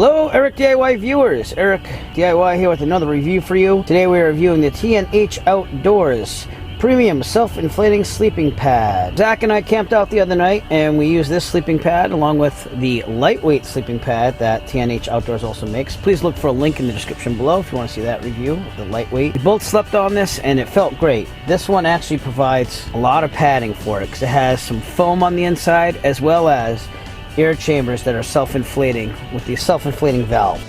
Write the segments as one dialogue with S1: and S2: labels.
S1: Hello, Eric DIY viewers. Eric DIY here with another review for you. Today we are reviewing the TNH Outdoors Premium Self-Inflating Sleeping Pad. Zach and I camped out the other night and we used this sleeping pad along with the lightweight sleeping pad that TNH Outdoors also makes. Please look for a link in the description below if you want to see that review, the lightweight. We both slept on this and it felt great. This one actually provides a lot of padding for it because it has some foam on the inside as well as air chambers that are self-inflating with the self-inflating valve.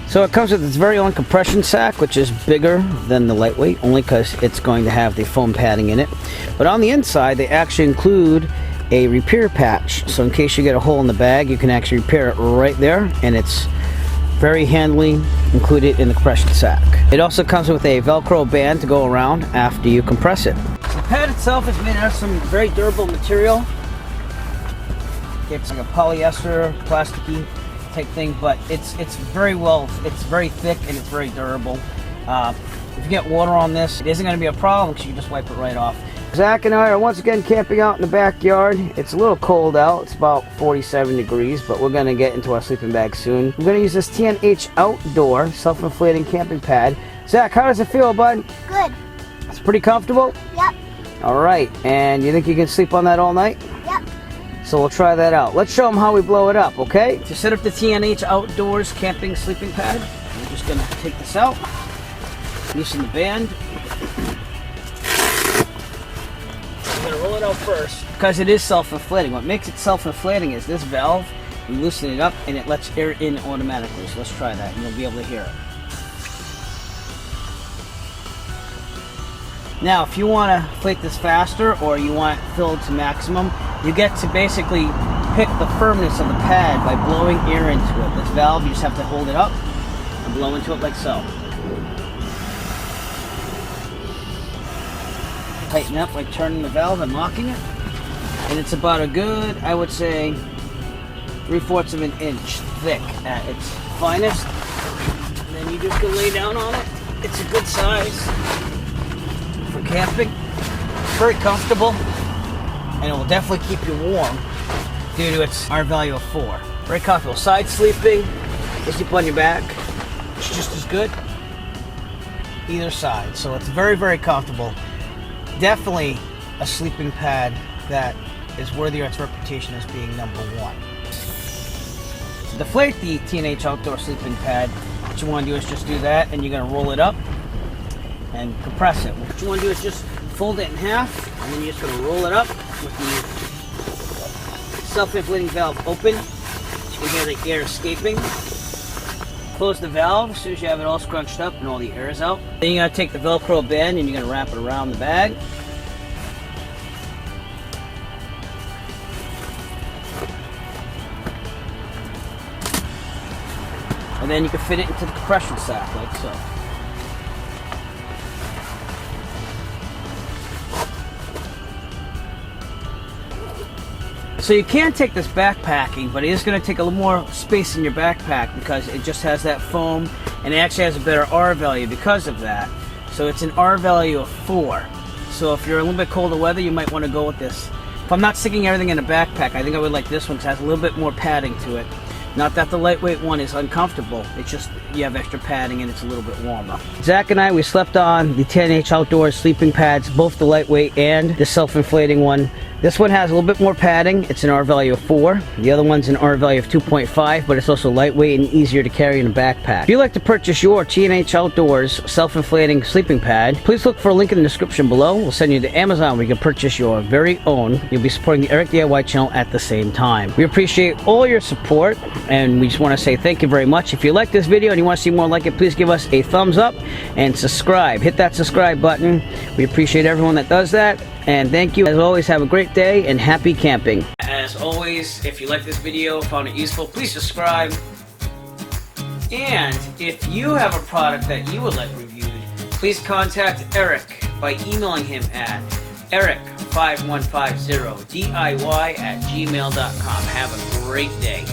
S1: So it comes with its very own compression sack, which is bigger than the lightweight, only because it's going to have the foam padding in it. But on the inside, they actually include a repair patch. So in case you get a hole in the bag, you can actually repair it right there, and it's very handily included in the compression sack. It also comes with a Velcro band to go around after you compress it. The pad itself is made out of some very durable material. It's like a polyester, plasticky type thing, but it's very thick and it's very durable. If you get water on this, it isn't going to be a problem because you can just wipe it right off. Zach and I are once again camping out in the backyard. It's a little cold out. It's about 47 degrees, but we're going to get into our sleeping bag soon. I'm going to use this TNH Outdoor Self-Inflating Camping Pad. Zach, how does it feel, bud?
S2: Good.
S1: It's pretty comfortable?
S2: Yep.
S1: All right, and you think you can sleep on that all night?
S2: Yep.
S1: So we'll try that out. Let's show them how we blow it up, okay? To set up the TNH Outdoors Camping Sleeping Pad, we're just gonna take this out, loosen the band. We're gonna roll it out first because it is self-inflating. What makes it self-inflating is this valve. We loosen it up and it lets air in automatically. So let's try that and you'll be able to hear it. Now, if you want to inflate this faster or you want it filled to maximum, you get to basically pick the firmness of the pad by blowing air into it. This valve, you just have to hold it up and blow into it like so. Tighten up by turning the valve and locking it. And it's about a good, I would say, 3/4 of an inch thick at its finest. And then you just go lay down on it. It's a good size for camping. Very comfortable. And it will definitely keep you warm due to its R value of 4. Very comfortable. Side sleeping, you sleep on your back. It's just as good either side. So it's very, very comfortable. Definitely a sleeping pad that is worthy of its reputation as being #1. To deflate the TNH Outdoor Sleeping Pad, what you want to do is just do that, and you're going to roll it up and compress it. What you want to do is just fold it in half, and then you're just going to roll it up with the self-inflating valve open. You can hear the air escaping. Close the valve as soon as you have it all scrunched up and all the air is out. Then you're going to take the Velcro band and you're going to wrap it around the bag. And then you can fit it into the compression sack like so. So you can take this backpacking, but it is going to take a little more space in your backpack because it just has that foam and it actually has a better R value because of that. So it's an R value of 4. So if you're a little bit colder weather, you might want to go with this. If I'm not sticking everything in a backpack, I think I would like this one because it has a little bit more padding to it. Not that the lightweight one is uncomfortable, it's just you have extra padding and it's a little bit warmer. Zach and I, we slept on the TNH Outdoors sleeping pads, both the lightweight and the self-inflating one. This one has a little bit more padding. It's an R value of 4. The other one's an R value of 2.5, but it's also lightweight and easier to carry in a backpack. If you'd like to purchase your TNH Outdoors self-inflating sleeping pad, please look for a link in the description below. We'll send you to Amazon where you can purchase your very own. You'll be supporting the Eric DIY channel at the same time. We appreciate all your support, and we just want to say thank you very much. If you like this video and you want to see more like it, please give us a thumbs up and subscribe. Hit that subscribe button. We appreciate everyone that does that. And thank you. As always, have a great day and happy camping. As always, if you like this video, found it useful, please subscribe. And if you have a product that you would like reviewed, please contact Eric by emailing him at eric5150diy@gmail.com. Have a great day.